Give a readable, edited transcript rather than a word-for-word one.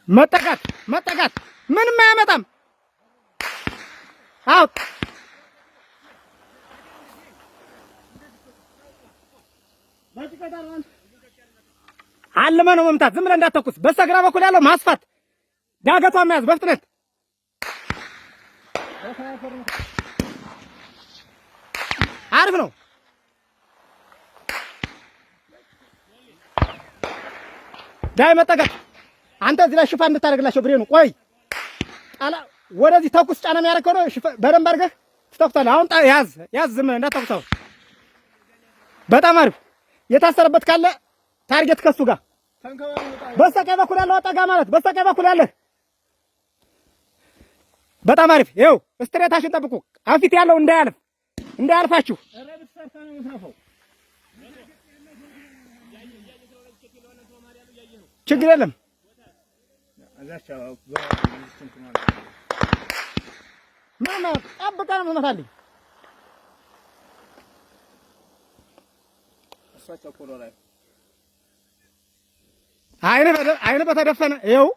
መጠጋት ምንም አያመጣም። አው አለመ ነው መምታት። ዝም ብለህ እንዳትተኩስ። በስተግራ በኩል ያለው ማስፋት፣ ዳገቷን መያዝ በፍጥነት አሪፍ ነው። ዳይ መጠጋት። አንተ እዚህ ላይ ሽፋን እንድታደርግላቸው ብሬኑ። ቆይ ጣላ ወደዚህ ተኩስ ጫና የሚያደርግ ከሆነ በደንብ አድርገህ ትተኩሳለህ። አሁን ያዝ ዝም ብለህ እንዳትተኩሰው። በጣም አሪፍ። የታሰረበት ካለ ታርጌት ከሱ ጋር በስተቀኝ በኩል ያለው አጠጋ ማለት በስተቀኝ በኩል ያለ በጣም አሪፍ። ይኸው ስትሬታችሁን ጠብቁ። አፊት ያለው እንዳያልፋችሁ። ችግር የለም። ማማ ጠብቀህ ነው የምትመታልኝ። አይነ በተደፈነ ይኸው